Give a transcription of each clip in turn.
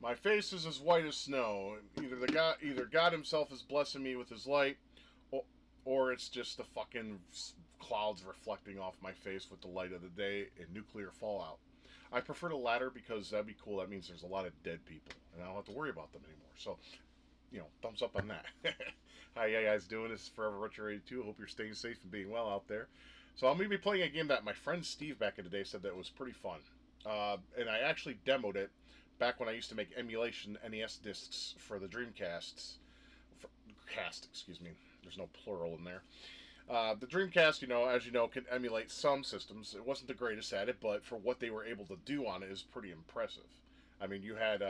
My face is as white as snow. Either God himself is blessing me with his light, or it's just the fucking clouds reflecting off my face with the light of the day and nuclear fallout. I prefer the latter because that'd be cool. That means there's a lot of dead people, and I don't have to worry about them anymore. So, thumbs up on that. How you guys doing? This is Forever Retro 82. Hope you're staying safe and being well out there. So I'm going to be playing a game that my friend Steve back in the day said that was pretty fun. And I actually demoed it back when I used to make emulation NES discs for the Dreamcasts. Excuse me. There's no plural in there. The Dreamcast, as you know, can emulate some systems. It wasn't the greatest at it, but for what they were able to do on it is pretty impressive. I mean, you had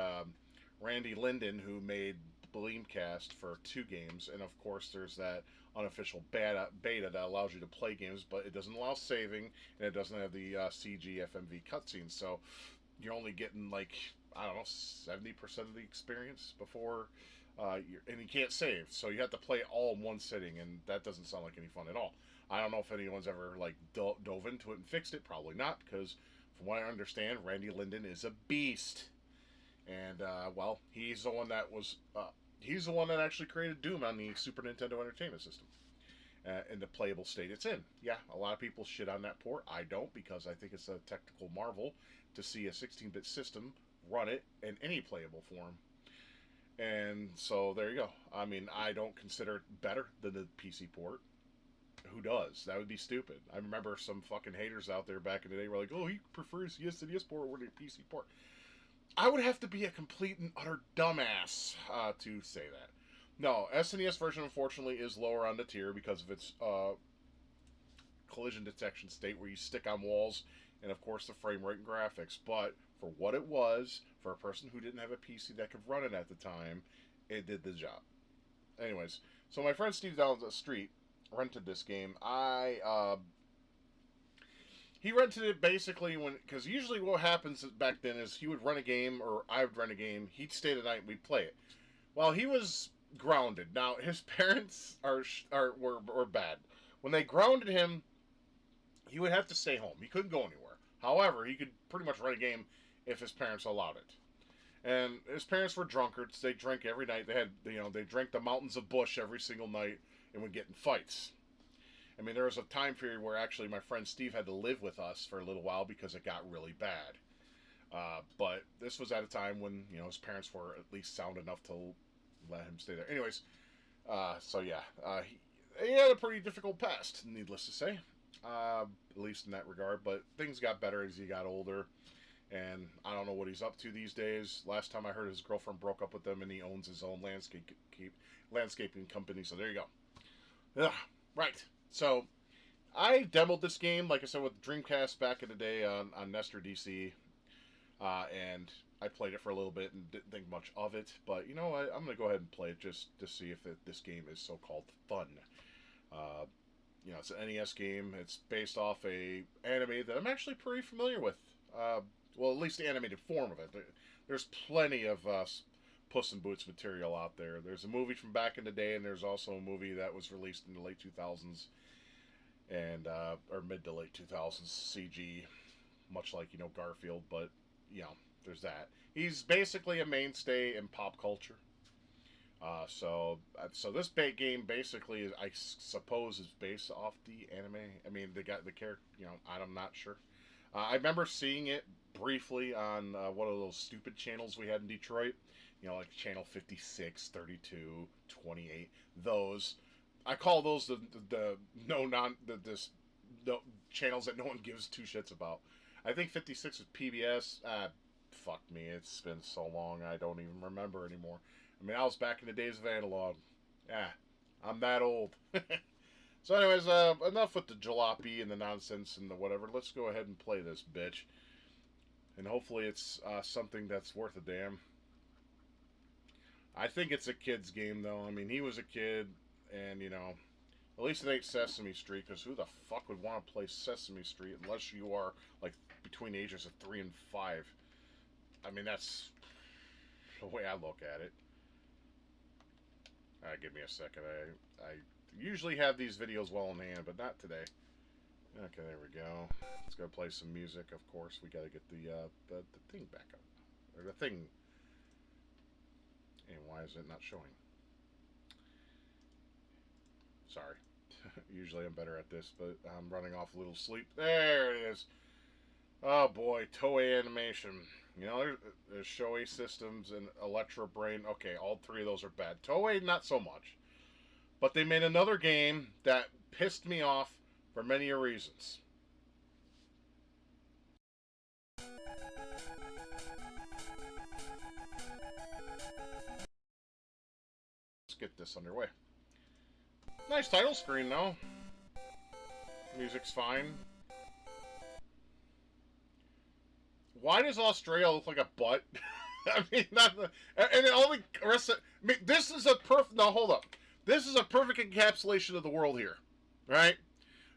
Randy Linden, who made Bleemcast for 2 games, and of course there's that unofficial beta that allows you to play games, but it doesn't allow saving, and it doesn't have the CG FMV cutscenes, so you're only getting, like, I don't know, 70% of the experience before, and you can't save, so you have to play it all in one sitting, and that doesn't sound like any fun at all. I don't know if anyone's ever, like, dove into it and fixed it. Probably not, because from what I understand, Randy Linden is a beast. And, well, he's the one that actually created Doom on the Super Nintendo Entertainment System. In the playable state it's in. Yeah, a lot of people shit on that port. I don't, because I think it's a technical marvel to see a 16-bit system run it in any playable form. And so there you go. I mean, I don't consider it better than the PC port. Who does? That would be stupid. I remember some fucking haters out there back in the day were like, oh, he prefers the SNES port over the PC port. I would have to be a complete and utter dumbass to say that. No, SNES version, unfortunately, is lower on the tier because of its collision detection state, where you stick on walls, and of course the frame rate and graphics. But for what it was, for a person who didn't have a PC that could run it at the time, it did the job. Anyways, so my friend Steve down the street rented this game. He rented it basically because usually what happens back then is he would rent a game, or I would rent a game, he'd stay the night, and we'd play it. Well, he was grounded. Now, his parents were bad. When they grounded him, he would have to stay home. He couldn't go anywhere. However, he could pretty much rent a game if his parents allowed it. And his parents were drunkards. They drank every night. They drank the mountains of Bush every single night and would get in fights. I mean, there was a time period where actually my friend Steve had to live with us for a little while because it got really bad. But this was at a time when, his parents were at least sound enough to let him stay there. Anyways, he had a pretty difficult past, needless to say. At least in that regard. But things got better as he got older. And I don't know what he's up to these days. Last time I heard, his girlfriend broke up with him, and he owns his own landscaping company. So there you go. Ugh, right. So, I demoed this game, like I said, with Dreamcast back in the day on Nestor DC, and I played it for a little bit and didn't think much of it, but I'm going to go ahead and play it just to see if this game is so-called fun. It's an NES game. It's based off a anime that I'm actually pretty familiar with. Well, at least the animated form of it. There's plenty of Puss in Boots material out there. There's a movie from back in the day, and there's also a movie that was released in the late 2000s, and or mid to late 2000s, CG, much like Garfield. But there's that. He's basically a mainstay in pop culture. So this game basically is, I suppose, is based off the anime. I mean, they got the character. I'm not sure. I remember seeing it briefly on one of those stupid channels we had in Detroit. Like channel 56, 32, 28. Those, I call those the channels that no one gives 2 shits about. I think 56 is PBS. Fuck me, it's been so long I don't even remember anymore. I mean, I was back in the days of analog. Yeah, I'm that old. So anyways, enough with the jalopy and the nonsense and the whatever. Let's go ahead and play this bitch. And hopefully it's something that's worth a damn. I think it's a kid's game, though. I mean, he was a kid, and, at least it ain't Sesame Street, because who the fuck would want to play Sesame Street unless you are, like, between the ages of 3 and 5? I mean, that's the way I look at it. Give me a second. I usually have these videos well in hand, but not today. Okay, there we go. Let's go play some music. Of course, we got to get the thing back up, or the thing Hey, why is it not showing? Sorry. Usually I'm better at this, but I'm running off a little sleep. There it is. Oh boy, Toei Animation. You know, there's Shouei Systems and Electro Brain. Okay, all three of those are bad. Toei, not so much. But they made another game that pissed me off for many reasons. Let's get this underway. Nice title screen, though. Music's fine. Why does Australia look like a butt? I mean, not the, and all the rest of, I mean, this is a perfect. No, hold up. This is a perfect encapsulation of the world here, right?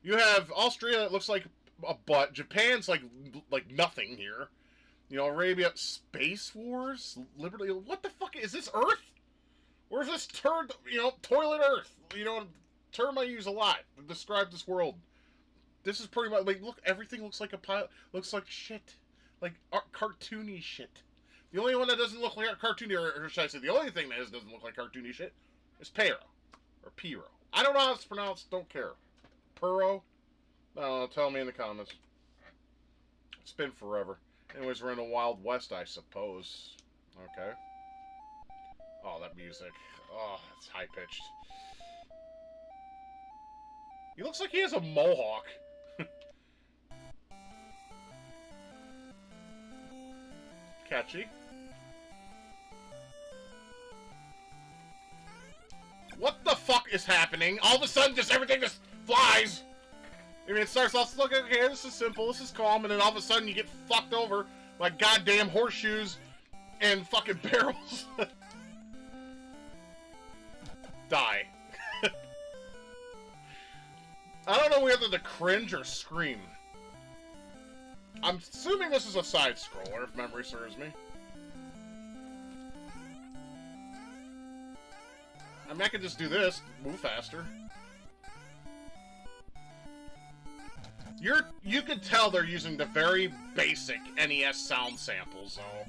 You have Australia that looks like a butt. Japan's like nothing here. You know, Arabia, Space Wars, Liberty. What the fuck is this? Earth? Where's this turd? You know, toilet Earth. You know, term I use a lot to describe this world. This is pretty much like, look. Everything looks like a pile. Looks like shit. Like cartoony shit. The only one that doesn't look like cartoony, or should I say, the only thing that doesn't look like cartoony shit is Pero. Or Piro. I don't know how it's pronounced, don't care. Puro? No, tell me in the comments. It's been forever. Anyways, we're in the Wild West, I suppose. Okay. Oh, that music. Oh, it's high-pitched. He looks like he has a mohawk. Catchy. What the fuck is happening? All of a sudden, just everything just flies. I mean, it starts off, look, okay, this is simple, this is calm, and then all of a sudden you get fucked over like goddamn horseshoes and fucking barrels. Die. I don't know whether to cringe or scream. I'm assuming this is a side-scroller, if memory serves me. I mean, I could just do this, move faster. You could tell they're using the very basic NES sound samples, though.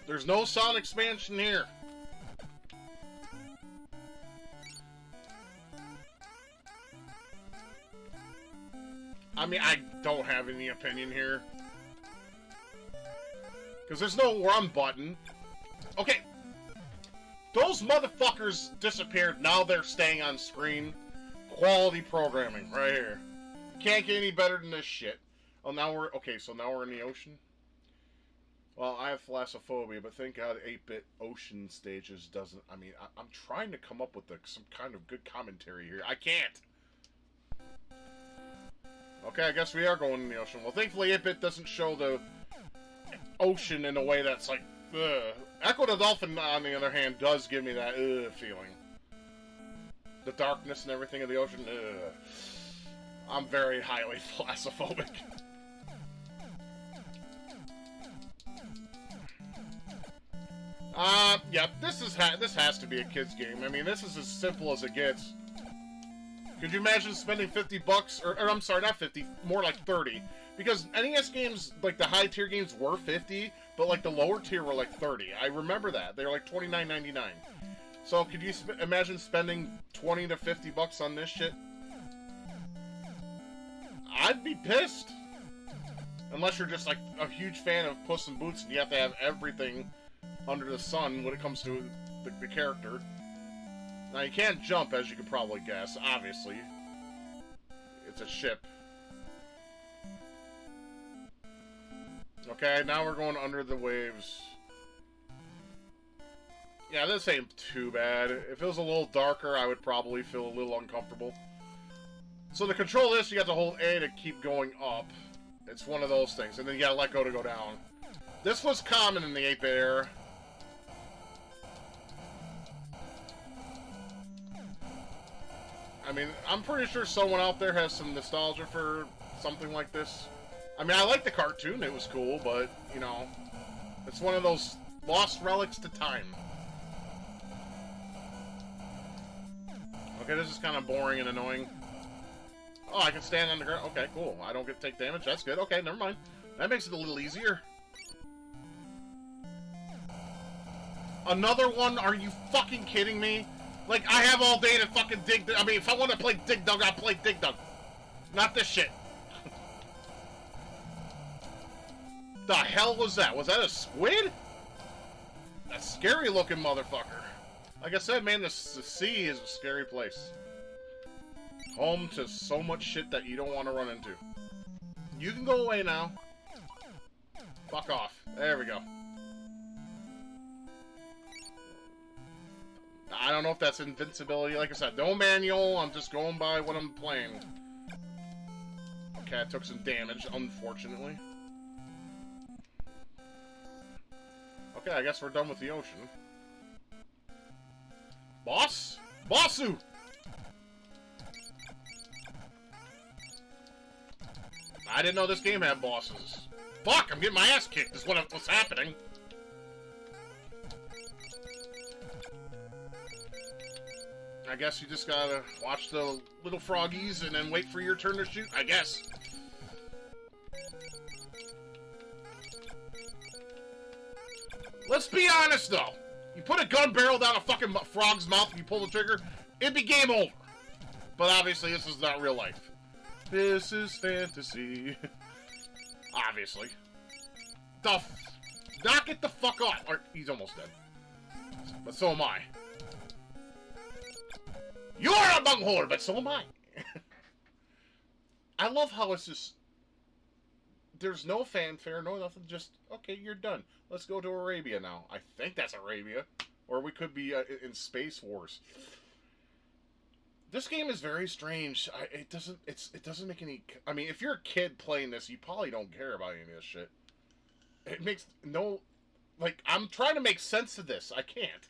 There's no sound expansion here. I mean, I don't have any opinion here. Because there's no run button. Okay. Those motherfuckers disappeared. Now they're staying on screen. Quality programming right here. Can't get any better than this shit. Oh, now we're... Okay, so now we're in the ocean? Well, I have thalassophobia, but thank God 8-bit ocean stages doesn't... I mean, I'm trying to come up with some kind of good commentary here. I can't! Okay, I guess we are going in the ocean. Well, thankfully 8-bit doesn't show the ocean in a way that's like, ugh. Echo the Dolphin, on the other hand, does give me that feeling. The darkness and everything of the ocean, ugh. I'm very highly thalassophobic. Yeah, this has to be a kid's game. I mean, this is as simple as it gets. Could you imagine spending $50, or I'm sorry, not 50, more like 30? Because NES games, like the high tier games were 50, but like the lower tier were like 30. I remember that. They were like $29.99. So could you imagine spending 20 to 50 bucks on this shit? I'd be pissed. Unless you're just like a huge fan of Puss in Boots and you have to have everything under the sun when it comes to the character. Now, you can't jump, as you can probably guess, obviously. It's a ship. Okay, now we're going under the waves. Yeah, this ain't too bad. If it was a little darker, I would probably feel a little uncomfortable. So to control this, you have to hold A to keep going up. It's one of those things. And then you gotta let go to go down. This was common in the 8-bit era. I mean, I'm pretty sure someone out there has some nostalgia for something like this. I mean, I like the cartoon, it was cool, but, you know, it's one of those lost relics to time. Okay, this is kind of boring and annoying. Oh, I can stand on the ground. Okay, cool. I don't get to take damage. That's good. Okay, never mind. That makes it a little easier. Another one? Are you fucking kidding me? Like, I have all day to fucking dig... I mean, if I want to play Dig Dug, I'll play Dig Dug. Not this shit. The hell was that? Was that a squid? A scary looking motherfucker. Like I said, man, the sea is a scary place. Home to so much shit that you don't want to run into. You can go away now. Fuck off. There we go. I don't know if that's invincibility. Like I said, no manual. I'm just going by what I'm playing. Okay, I took some damage, unfortunately. Okay, I guess we're done with the ocean. Boss? Bossu! I didn't know this game had bosses. Fuck, I'm getting my ass kicked is what's happening. I guess you just gotta watch the little froggies and then wait for your turn to shoot, I guess. Let's be honest, though. You put a gun barrel down a fucking frog's mouth and you pull the trigger, it'd be game over. But obviously, this is not real life. This is fantasy. Obviously. Knock it the fuck off. Or, he's almost dead. But so am I. You're a bunghole, but so am I. I love how it's just... There's no fanfare, no nothing, just, okay, you're done. Let's go to Arabia now. I think that's Arabia. Or we could be in Space Wars. This game is very strange. It doesn't make any... I mean, if you're a kid playing this, you probably don't care about any of this shit. It makes no... Like, I'm trying to make sense of this. I can't.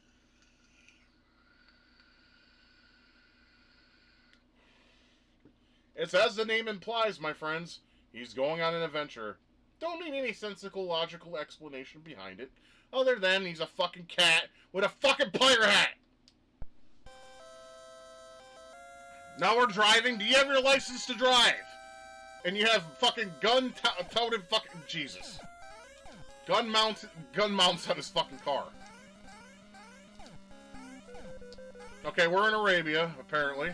It's as the name implies, my friends. He's going on an adventure. Don't need any sensical, logical explanation behind it. Other than he's a fucking cat with a fucking pirate hat. Now we're driving. Do you have your license to drive? And you have fucking gun-toted fucking... Jesus. Gun mounts on his fucking car. Okay, we're in Arabia, apparently.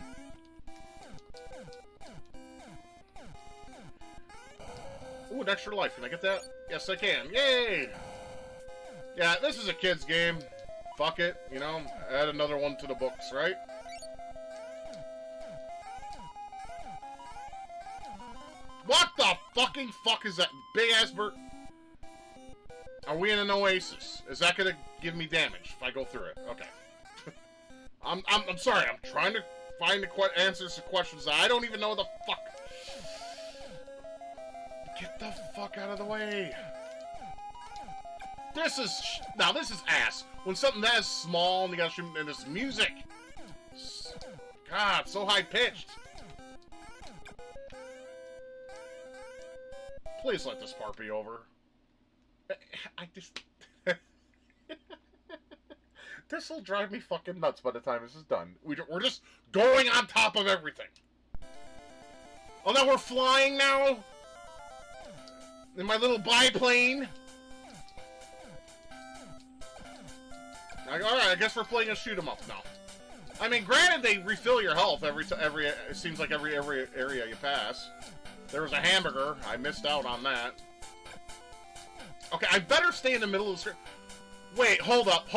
Ooh, an extra life. Can I get that? Yes, I can. Yay! Yeah, this is a kid's game. Fuck it. You know, add another one to the books, right? What the fucking fuck is that? Big-ass bird? Are we in an oasis? Is that gonna give me damage if I go through it? Okay. I'm sorry. I'm trying to find the answers to questions that I don't even know the fuck. Get the fuck out of the way. This is ass. When something that is small and you gotta shoot, and this music. God, so high pitched. Please let this part be over. I just... This will drive me fucking nuts by the time this is done. We're just going on top of everything. Oh, now we're flying now? In my little biplane? Alright, I guess we're playing a shoot-'em-up now. I mean, granted, they refill your health it seems like every area you pass. There was a hamburger. I missed out on that. Okay, I better stay in the middle of the screen. Wait, hold up.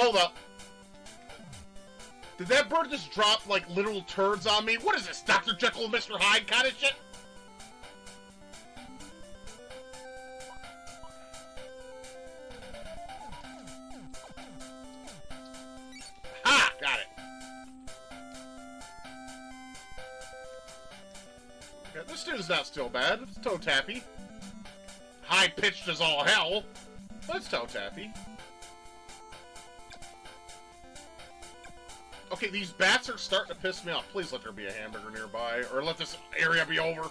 Did that bird just drop, like, literal turds on me? What is this, Dr. Jekyll and Mr. Hyde kind of shit? Ha! Got it. Yeah, this dude's not still bad. It's toe tappy. High-pitched as all hell. But it's toe tappy. Okay, these bats are starting to piss me off. Please let there be a hamburger nearby. Or let this area be over.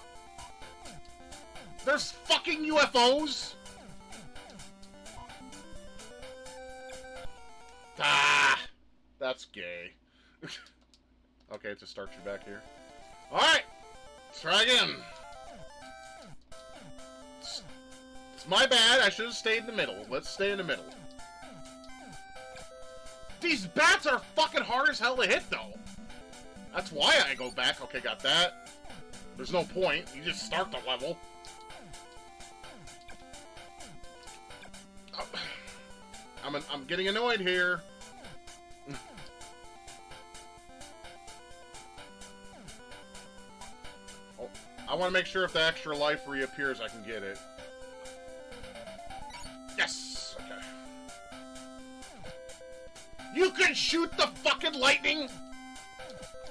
There's fucking UFOs! Ah! That's gay. Okay, it just starts you back here. Alright! Let's try again. It's my bad. I should have stayed in the middle. Let's stay in the middle. These bats are fucking hard as hell to hit, though. That's why I go back. Okay, got that. There's no point. You just start the level. Oh, I'm getting annoyed here. Oh, I want to make sure if the extra life reappears, I can get it. Yes! Okay. You can shoot the fucking lightning!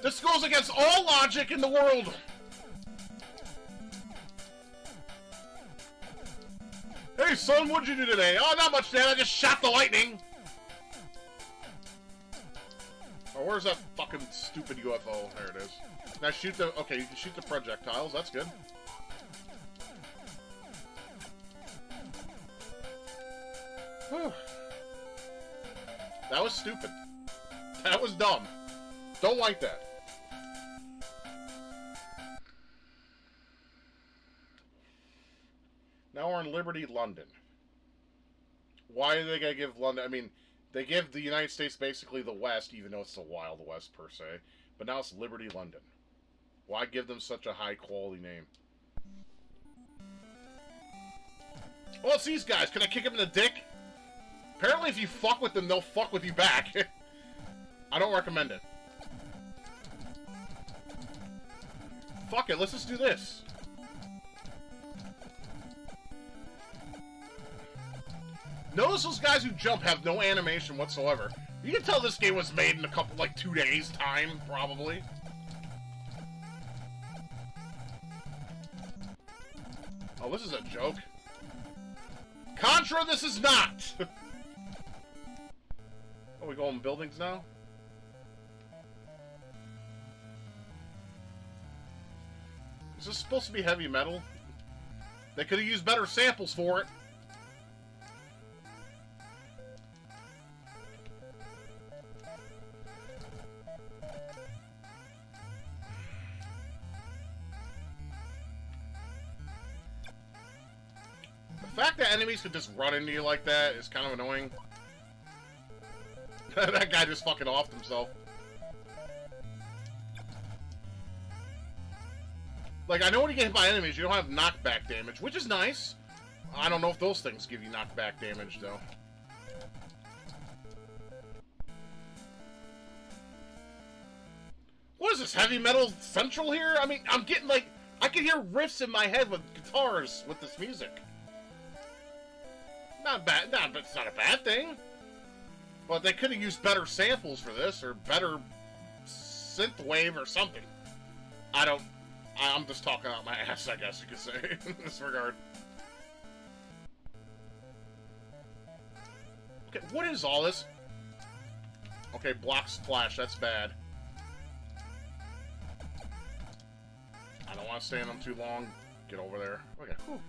This goes against all logic in the world! Hey son, what'd you do today? Oh, not much, Dad. I just shot the lightning! Oh, where's that fucking stupid UFO? There it is. Now shoot the... Okay, you can shoot the projectiles. That's good. Whew. That was stupid. That was dumb. Don't like that. Now we're in Liberty, London. Why do they gotta give London... I mean, they give the United States basically the West, even though it's the Wild West, per se. But now it's Liberty, London. Why give them such a high-quality name? Oh, it's these guys. Can I kick them in the dick? Apparently, if you fuck with them, they'll fuck with you back. I don't recommend it. Fuck it, let's just do this. Notice those guys who jump have no animation whatsoever. You can tell this game was made in a couple, like, 2 days' time, probably. Oh, this is a joke. Contra, this is not! Oh, we go in buildings now? Is this supposed to be heavy metal? They could have used better samples for it. The fact that enemies could just run into you like that is kind of annoying. That guy just fucking offed himself. Like, I know when you get hit by enemies, you don't have knockback damage, which is nice. I don't know if those things give you knockback damage, though. What is this, heavy metal central here? I mean, I'm getting, like, I can hear riffs in my head with guitars with this music. Not bad, but it's not a bad thing. But they could have used better samples for this, or better synthwave or something. I'm just talking out my ass, I guess you could say, in this regard. Okay, what is all this? Okay, blocks flash, that's bad. I don't want to stay in them too long. Get over there. Okay, whew.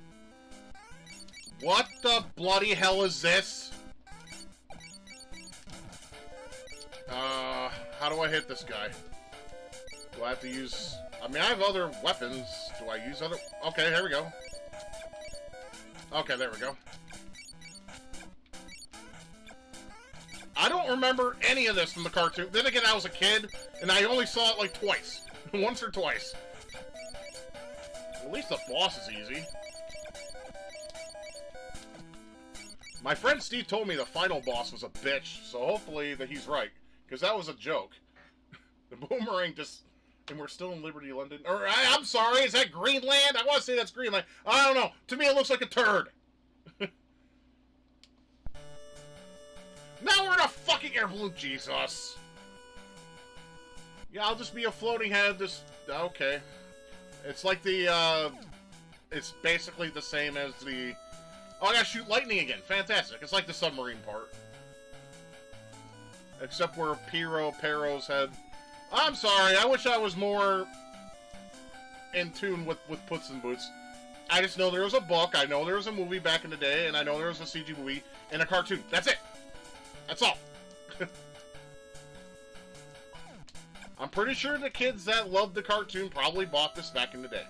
What the bloody hell is this? How do I hit this guy? Do I have to use... I mean, I have other weapons. Do I use other... Okay, here we go. Okay, there we go. I don't remember any of this from the cartoon. Then again, I was a kid, and I only saw it like twice. Once or twice. At least the boss is easy. My friend Steve told me the final boss was a bitch, so hopefully that he's right. Because that was a joke. The boomerang just... And we're still in Liberty, London. Or, I'm sorry, is that Greenland? I want to say that's Greenland. I don't know. To me, it looks like a turd. Now we're in a fucking air balloon. Jesus. Yeah, I'll just be a floating head. Just... Okay. It's like the, It's basically the same as the... Oh, I gotta shoot lightning again. Fantastic. It's like the submarine part. Except where Pero's head... I'm sorry, I wish I was more in tune with Puss in Boots. I just know there was a book, I know there was a movie back in the day, and I know there was a CG movie and a cartoon. That's it! That's all. I'm pretty sure the kids that loved the cartoon probably bought this back in the day.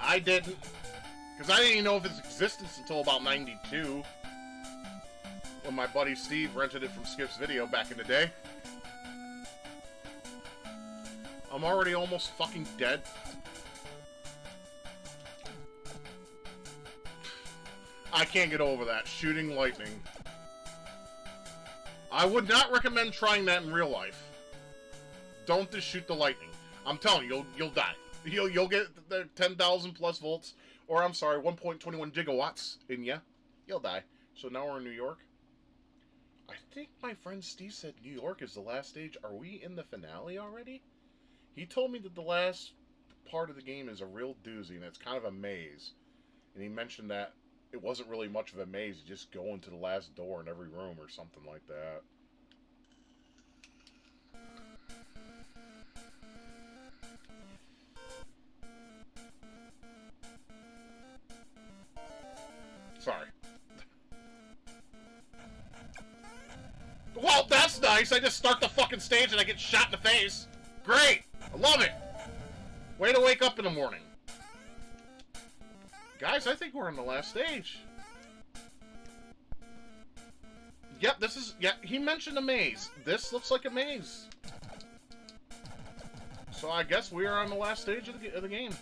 I didn't. Because I didn't even know of its existence until about 92. when my buddy Steve rented it from Skip's Video back in the day. I'm already almost fucking dead. I can't get over that. Shooting lightning. I would not recommend trying that in real life. Don't just shoot the lightning. I'm telling you, you'll die. You'll get the 10,000 plus volts, or I'm sorry, 1.21 gigawatts in ya. You'll die. So now we're in New York. I think my friend Steve said New York is the last stage. Are we in the finale already? He told me that the last part of the game is a real doozy, and it's kind of a maze. And he mentioned that it wasn't really much of a maze. You just go into the last door in every room or something like that. Sorry. Well, that's nice. I just start the fucking stage and I get shot in the face. Great. I love it. Way to wake up in the morning. Guys, I think we're on the last stage. Yep, this is... Yeah, he mentioned a maze. This looks like a maze. So I guess we are on the last stage of the game.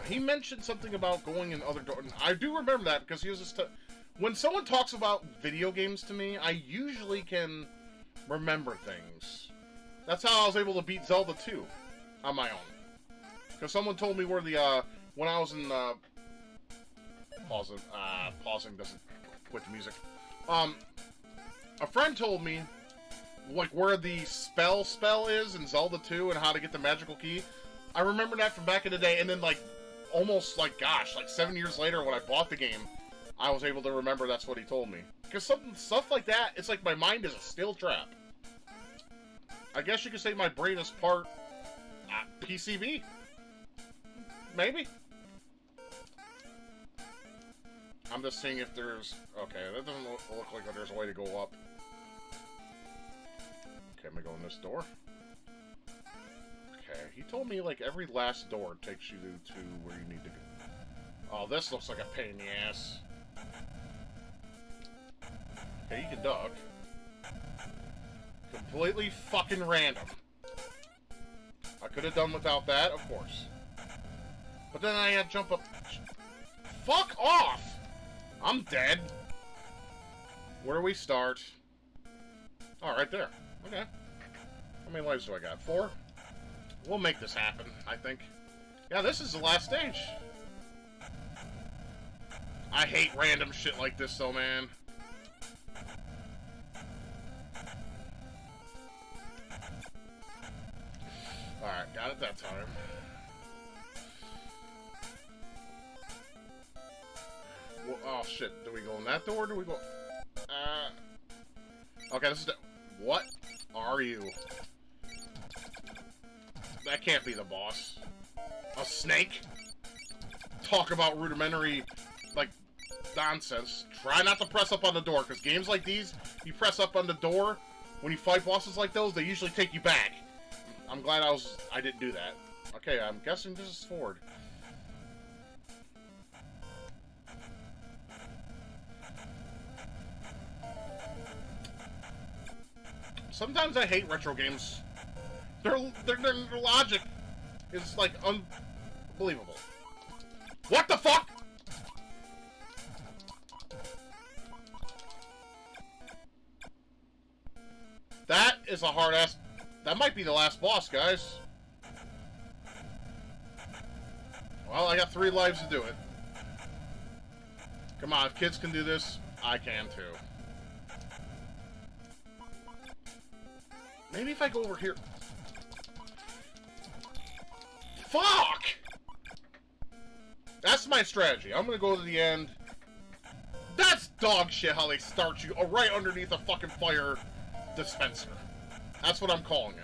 He mentioned something about going in other doors. I do remember that because he was just... When someone talks about video games to me, I usually can remember things. That's how I was able to beat Zelda 2 on my own. Because someone told me where the, when I was in, pausing doesn't quit the music. A friend told me, like, where the spell is in Zelda 2 and how to get the magical key. I remember that from back in the day, and then, like, almost, like, gosh, like 7 years later when I bought the game, I was able to remember that's what he told me. Because stuff like that, it's like my mind is a steel trap. I guess you could say my brain is part PCB. Maybe. I'm just seeing if there's... Okay, that doesn't look like there's a way to go up. Okay, I'm gonna go in this door. Okay, he told me, like, every last door takes you to where you need to go. Oh, this looks like a pain in the ass. Okay, you can duck. Completely fucking random. I could have done without that, of course. But then I had to jump up... Fuck off! I'm dead. Where do we start? Oh, right there. Okay. How many lives do I got? 4? We'll make this happen, I think. Yeah, this is the last stage. I hate random shit like this, though, man. Alright, got it that time. Well, oh, shit. Do we go in that door, or do we go... Okay, this is the... What are you? That can't be the boss. A snake? Talk about rudimentary, like, nonsense. Try not to press up on the door, because games like these, you press up on the door, when you fight bosses like those, they usually take you back. I'm glad I didn't do that. Okay, I'm guessing this is forward. Sometimes I hate retro games. Their logic is, like, unbelievable. What the fuck?! That is a hard-ass... That might be the last boss, guys. Well, I got 3 lives to do it. Come on, if kids can do this, I can too. Maybe if I go over here... Fuck! That's my strategy. I'm gonna go to the end. That's dog shit how they start you right underneath a fucking fire dispenser. That's what I'm calling it.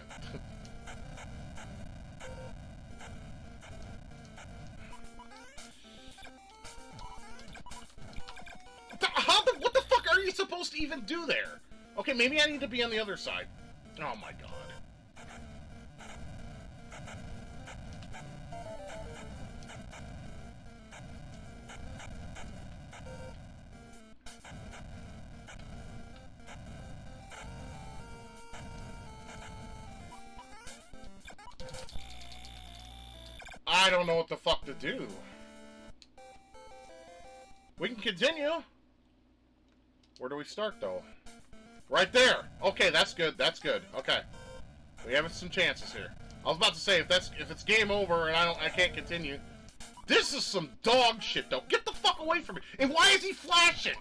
What the fuck are you supposed to even do there? Okay, maybe I need to be on the other side. Oh my god. I don't know what the fuck to do. We can continue. Where do we start, though? Right there. Okay, that's good. That's good. Okay. We have some chances here. I was about to say, if it's game over and I can't continue. This is some dog shit, though. Get the fuck away from me. And why is he flashing?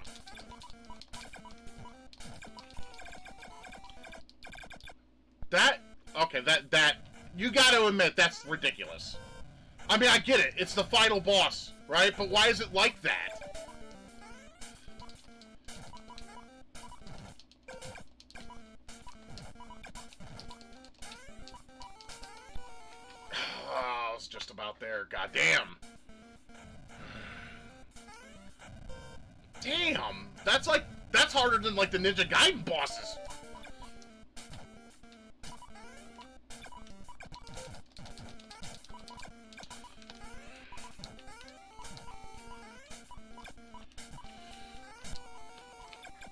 Okay, you gotta admit, that's ridiculous. I mean, I get it. It's the final boss, right? But why is it like that? Oh, I was just about there. Goddamn. Damn. That's harder than, like, the Ninja Gaiden bosses.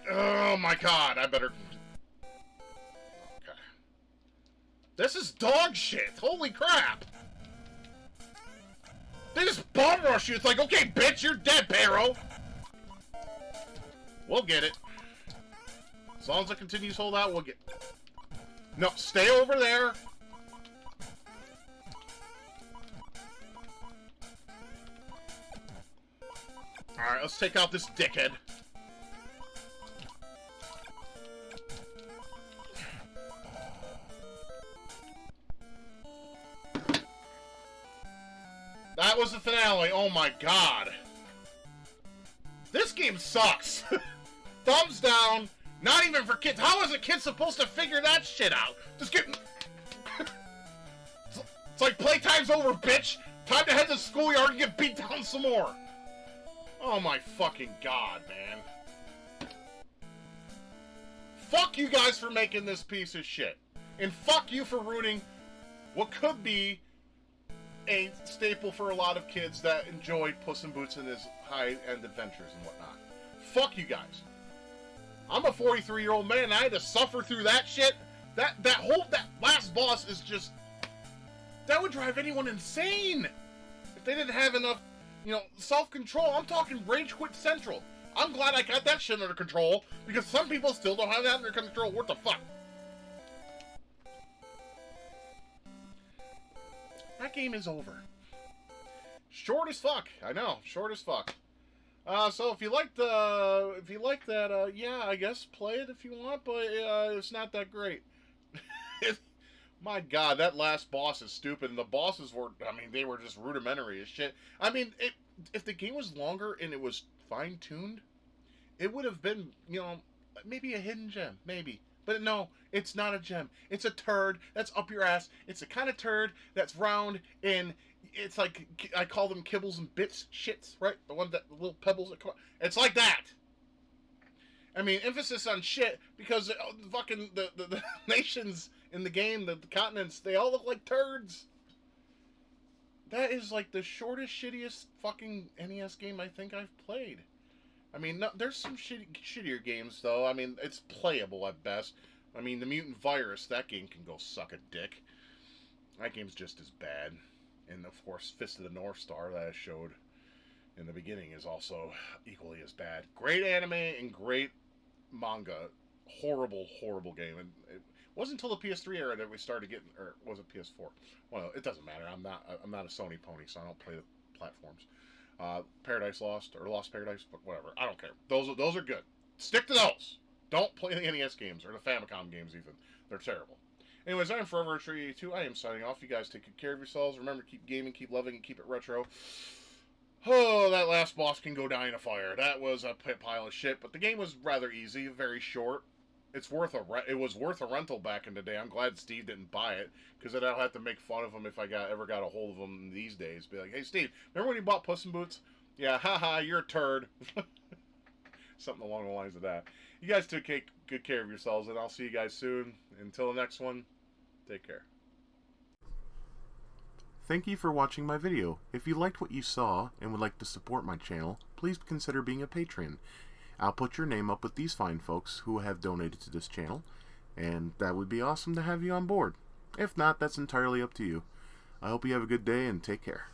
Oh my god, I better... Okay. This is dog shit! Holy crap! They just bomb rush you, it's like, okay, bitch, you're dead, Barrow! We'll get it. As long as it continues to hold out, we'll get... No, stay over there! Alright, let's take out this dickhead. That was the finale. Oh my god. This game sucks. Thumbs down. Not even for kids. How is a kid supposed to figure that shit out? Just get... It's like playtime's over, bitch. Time to head to the schoolyard and get beat down some more. Oh my fucking god, man. Fuck you guys for making this piece of shit. And fuck you for ruining what could be a staple for a lot of kids that enjoyed Puss in Boots and his high-end adventures and whatnot. Fuck you guys. I'm a 43-year-old man and I had to suffer through that shit. That last boss is just... That would drive anyone insane! If they didn't have enough, self-control. I'm talking Rage Quit Central. I'm glad I got that shit under control, because some people still don't have that under control. What the fuck? That game is over. Short as fuck. I know, short as fuck. So if you like that, yeah, I guess play it if you want, but it's not that great. My god, that last boss is stupid, and the bosses were, they were just rudimentary as shit. If the game was longer and it was fine-tuned, it would have been, maybe a hidden gem, maybe. But no, it's not a gem. It's a turd that's up your ass. It's a kind of turd that's round, and it's like, I call them kibbles and bits shits, right? The little pebbles that come out. It's like that. Emphasis on shit, because the nations in the game, the continents, they all look like turds. That is like the shortest, shittiest fucking NES game I think I've played. No, there's some shittier games, though. It's playable at best. The Mutant Virus, that game can go suck a dick. That game's just as bad. And, of course, Fist of the North Star that I showed in the beginning is also equally as bad. Great anime and great manga. Horrible, horrible game. And it wasn't until the PS3 era that we started getting... Or was it PS4? Well, it doesn't matter. I'm not a Sony pony, so I don't play the platforms. Paradise Lost, or Lost Paradise, but whatever. I don't care. Those are good. Stick to those. Don't play the NES games, or the Famicom games even. They're terrible. Anyways, I'm Forever 382. I am signing off. You guys take good care of yourselves. Remember, keep gaming, keep loving, and keep it retro. Oh, that last boss can go die in a fire. That was a pile of shit, but the game was rather easy, very short. It was worth a rental back in the day. I'm glad Steve didn't buy it, because then I'll have to make fun of him if I ever got a hold of him these days. Be like, hey, Steve, remember when you bought Puss in Boots? Yeah, haha, you're a turd. Something along the lines of that. You guys take good care of yourselves, and I'll see you guys soon. Until the next one, take care. Thank you for watching my video. If you liked what you saw and would like to support my channel, please consider being a patron. I'll put your name up with these fine folks who have donated to this channel, and that would be awesome to have you on board. If not, that's entirely up to you. I hope you have a good day and take care.